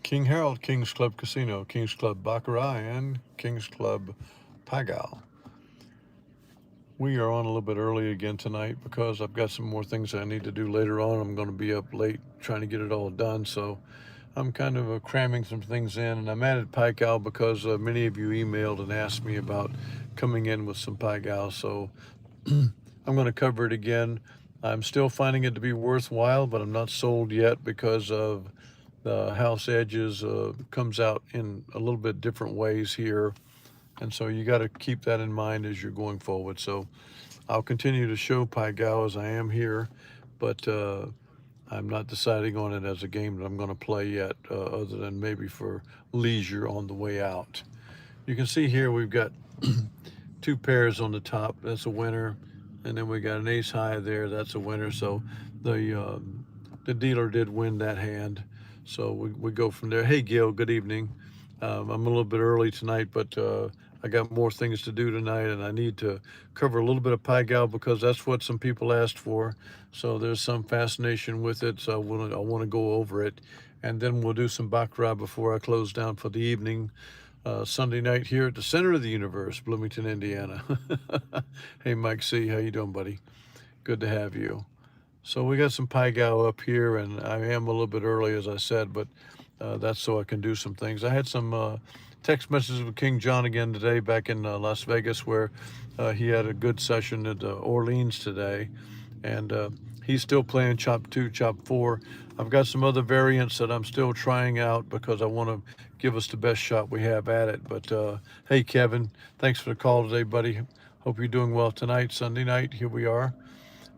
King Harold, King's Club Casino, King's Club Baccarat, and King's Club Pagal. We are on a little bit early again tonight because I've got some more things I need to do later on. I'm going to be up late trying to get it all done, so I'm kind of cramming some things in. And I'm at Pagal because many of you emailed and asked me about coming in with some Pagal, so I'm going to cover it again. I'm still finding it to be worthwhile, but I'm not sold yet because of the house edges comes out in a little bit different ways here. And so you got to keep that in mind as you're going forward. So I'll continue to show Pai Gow as I am here, but I'm not deciding on it as a game that I'm going to play yet, other than maybe for leisure on the way out. You can see here we've got two pairs on the top. That's a winner. And then we got an ace high there. That's a winner. So the dealer did win that hand. So we go from there. Hey, Gil, good evening. I'm a little bit early tonight, but I got more things to do tonight, and I need to cover a little bit of Pai Gow because that's what some people asked for. So there's some fascination with it. So I want to go over it, and then we'll do some baccarat before I close down for the evening. Sunday night here at the center of the universe, Bloomington, Indiana. Hey, Mike C, how you doing, buddy? Good to have you. So we got some Pai Gow up here, and I am a little bit early, as I said, but that's so I can do some things. I had some text messages with King John again today back in Las Vegas, where he had a good session at Orleans today, and he's still playing Chop 2, Chop 4. I've got some other variants that I'm still trying out because I want to give us the best shot we have at it. But hey, Kevin, thanks for the call today, buddy. Hope you're doing well tonight, Sunday night. Here we are.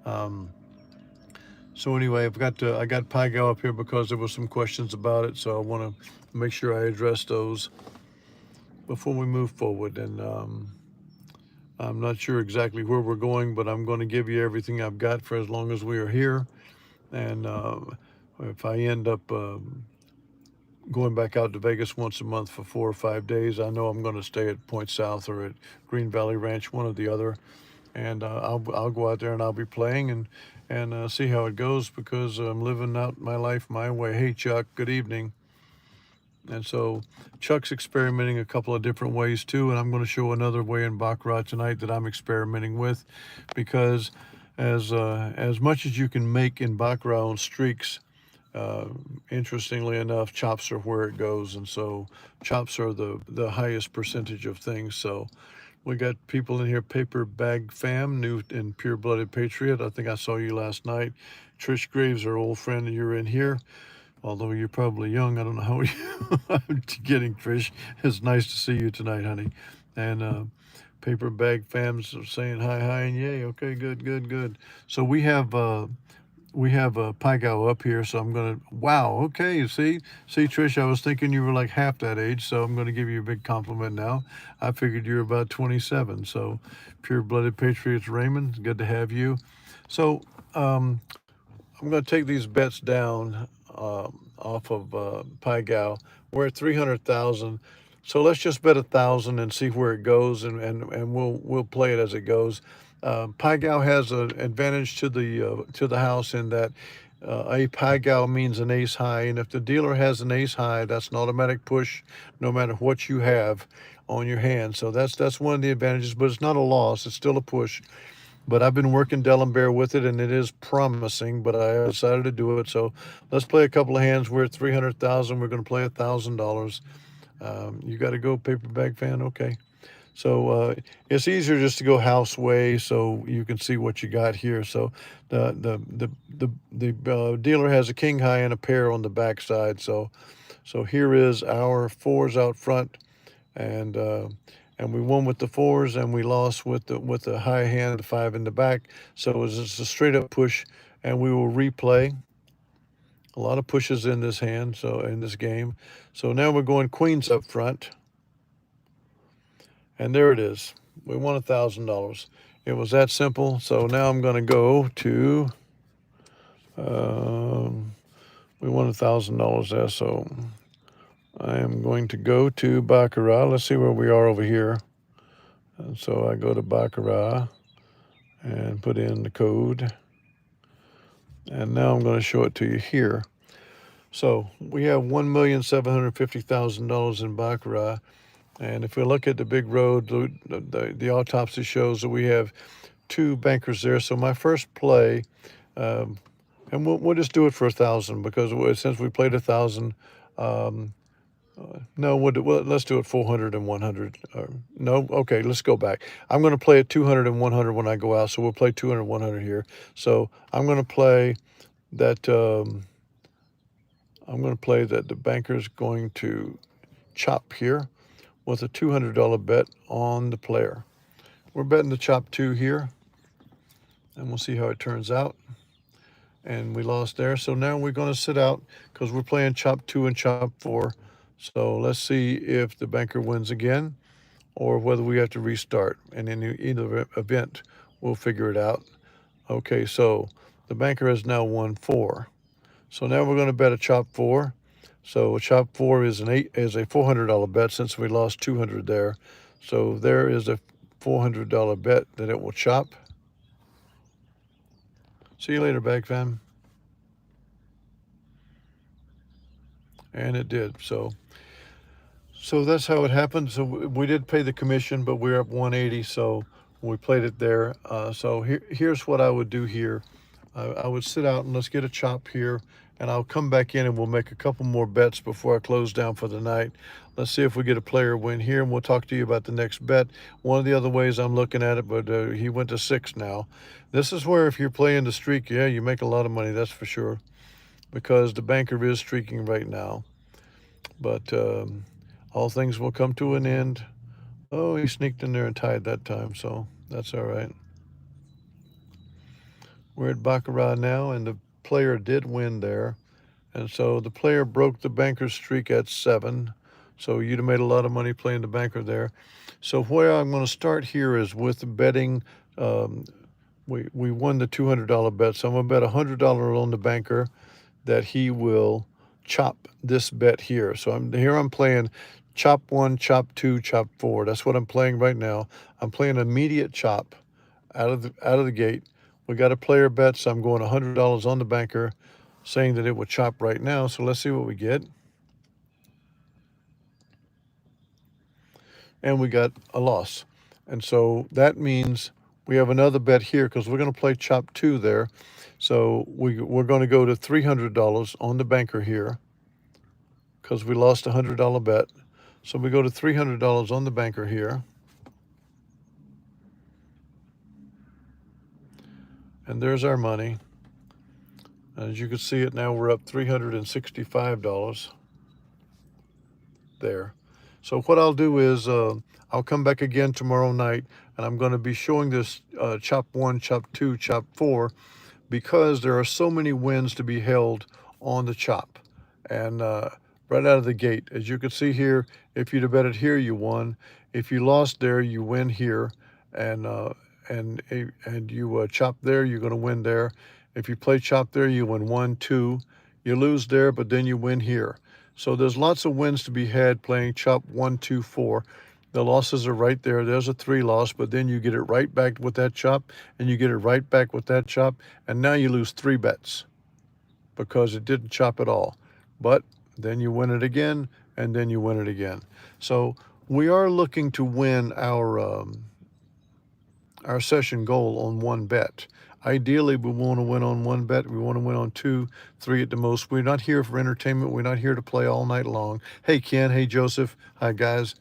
Um, so anyway, I got Pai Gow up here because there were some questions about it, so I want to make sure I address those before we move forward. And I'm not sure exactly where we're going, but I'm going to give you everything I've got for as long as we are here. And if I end up going back out to Vegas once a month for 4 or 5 days, I know I'm going to stay at Point South or at Green Valley Ranch, one or the other. And I'll go out there and I'll be playing and see how it goes because I'm living out my life my way. Hey, Chuck, good evening. And so Chuck's experimenting a couple of different ways too, and I'm going to show another way in baccarat tonight that I'm experimenting with, because as much as you can make in baccarat on streaks, uh, interestingly enough, chops are where it goes, and so chops are the highest percentage of things. So we got people in here. Paper Bag Fam, new and pure blooded patriot. I think I saw you last night. Trish Graves, our old friend, you're in here. Although you're probably young, I don't know how you I'm getting, Trish. It's nice to see you tonight, honey. And Paper Bag Fams are saying hi, and yay. Okay, good, good, good. So we have Pai Gow up here, so I'm gonna. Wow. Okay. See, Trish, I was thinking you were like half that age, so I'm gonna give you a big compliment now. I figured you were about 27. So, pure-blooded patriots, Raymond. Good to have you. So, I'm gonna take these bets down off of Pai Gow. We're at 300,000. So let's just bet 1,000 and see where it goes, and we'll play it as it goes. Pai Gow has an advantage to the house in that a Pai Gow means an ace high, and if the dealer has an ace high, that's an automatic push, no matter what you have on your hand. So that's one of the advantages, but it's not a loss. It's still a push. But I've been working D'Alembert with it, and it is promising. But I decided to do it. So let's play a couple of hands. We're at 300,000. We're going to play $1,000. You got to go, Paper Bag Fan. Okay. So it's easier just to go house way, so you can see what you got here. So the dealer has a king high and a pair on the back side. So here is our fours out front, and we won with the fours, and we lost with the high hand, the five in the back. So it was just a straight up push, and we will replay. A lot of pushes in this hand, so in this game. So now we're going queens up front, and there it is. We won $1,000. It was that simple. So now I'm going to go to. We won $1,000 there, so I am going to go to Baccarat. Let's see where we are over here. And so I go to Baccarat and put in the code. And now I'm going to show it to you here. So we have $1,750,000 in baccarat. And if we look at the big road, the autopsy shows that we have two bankers there. So my first play, um, and we'll just do it for 1,000 because since we played 1,000, no, let's do it 400 and 100. No, okay, let's go back. I'm going to play at 200 and 100 when I go out, so we'll play 200 and 100 here. So I'm going to play that. I'm going to play that the banker's going to chop here with a $200 bet on the player. We're betting the chop 2 here, and we'll see how it turns out. And we lost there, so now we're going to sit out because we're playing chop 2 and chop 4. So let's see if the banker wins again or whether we have to restart. And in either event, we'll figure it out. Okay, so the banker has now won 4. So now we're going to bet a chop 4. So a chop 4 is a $400 bet since we lost 200 there. So there is a $400 bet that it will chop. See you later, bag fam. And it did. So that's how it happened. So we did pay the commission, but we're up 180. So we played it there. So here's what I would do here. I would sit out and let's get a chop here, and I'll come back in and we'll make a couple more bets before I close down for the night. Let's see if we get a player win here, and we'll talk to you about the next bet. One of the other ways I'm looking at it, but he went to 6 now. This is where if you're playing the streak, yeah, you make a lot of money, that's for sure, because the banker is streaking right now. But all things will come to an end. Oh, he sneaked in there and tied that time, so that's all right. We're at baccarat now, and the player did win there. And so the player broke the banker's streak at 7. So you'd have made a lot of money playing the banker there. So where I'm going to start here is with the betting. We won the $200 bet. So I'm going to bet $100 on the banker that he will chop this bet here. So I'm playing chop 1, chop 2, chop 4. That's what I'm playing right now. I'm playing immediate chop out of the gate. We got a player bet, so I'm going $100 on the banker, saying that it would chop right now. So let's see what we get. And we got a loss. And so that means we have another bet here because we're going to play chop 2 there. So we're going to go to $300 on the banker here because we lost a $100 bet. So we go to $300 on the banker here. And there's our money. As you can see it now, we're up $365 there. So what I'll do is I'll come back again tomorrow night, and I'm going to be showing this chop 1, chop 2, chop 4, because there are so many wins to be held on the chop. And right out of the gate, as you can see here, if you'd have bet it here, you won. If you lost there, you win here. And you chop there, you're going to win there. If you play chop there, you win 1, 2. You lose there, but then you win here. So there's lots of wins to be had playing chop 1, 2, 4. The losses are right there. There's a 3 loss, but then you get it right back with that chop, and you get it right back with that chop, and now you lose 3 bets because it didn't chop at all. But then you win it again, and then you win it again. So we are looking to win our session goal on 1 bet. Ideally, we want to win on 1 bet. We want to win on 2, 3 at the most. We're not here for entertainment. We're not here to play all night long. Hey, Ken. Hey, Joseph. Hi, guys.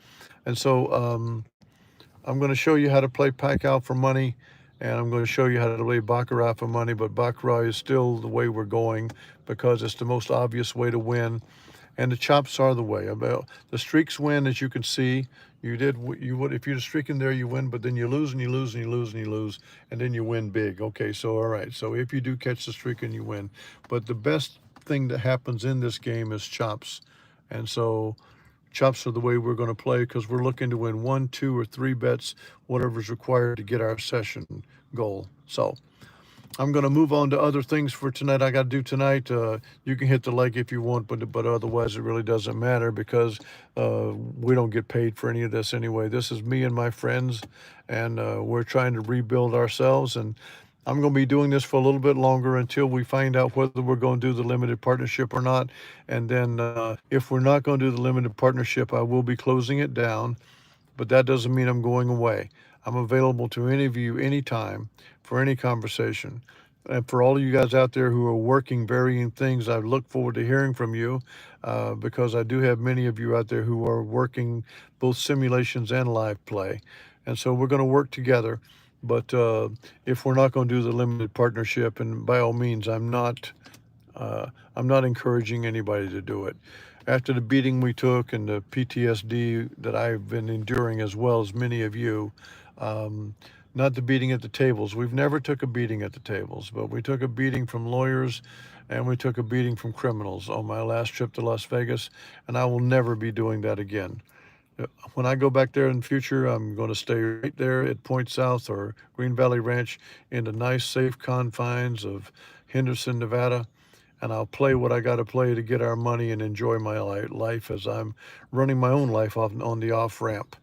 And so I'm going to show you how to play Pacquiao for money, and I'm going to show you how to play Baccarat for money, but Baccarat is still the way we're going because it's the most obvious way to win, and the chops are the way. The streaks win, as you can see. If you're streaking there, you win, but then you lose and you lose and you lose and you lose, and then you win big. Okay, so all right. So if you do catch the streak and you win, but the best thing that happens in this game is chops, and so chops are the way we're going to play because we're looking to win 1, 2, or 3 bets, whatever's required to get our session goal. So I'm going to move on to other things for tonight. I got to do tonight. You can hit the like if you want, but otherwise it really doesn't matter because we don't get paid for any of this anyway. This is me and my friends, and we're trying to rebuild ourselves. And I'm going to be doing this for a little bit longer until we find out whether we're going to do the limited partnership or not. And then if we're not going to do the limited partnership, I will be closing it down. But that doesn't mean I'm going away. I'm available to any of you anytime for any conversation. And for all of you guys out there who are working varying things, I look forward to hearing from you because I do have many of you out there who are working both simulations and live play. And so we're going to work together. But if we're not going to do the limited partnership, and by all means, I'm not encouraging anybody to do it. After the beating we took and the PTSD that I've been enduring, as well as many of you, um, not the beating at the tables. We've never took a beating at the tables, but we took a beating from lawyers and we took a beating from criminals on my last trip to Las Vegas, and I will never be doing that again. When I go back there in the future, I'm going to stay right there at Point South or Green Valley Ranch in the nice, safe confines of Henderson, Nevada, and I'll play what I got to play to get our money and enjoy my life as I'm running my own life off on the off ramp.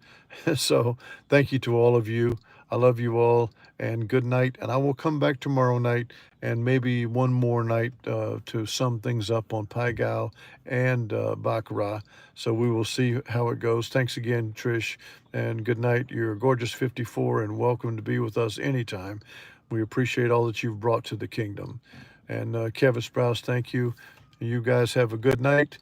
So, thank you to all of you. I love you all, and good night. And I will come back tomorrow night and maybe one more night to sum things up on Pai Gow and Baccarat. So we will see how it goes. Thanks again, Trish, and good night. You're a gorgeous 54 and welcome to be with us anytime. We appreciate all that you've brought to the kingdom. And Kevin Sprouse, thank you. You guys have a good night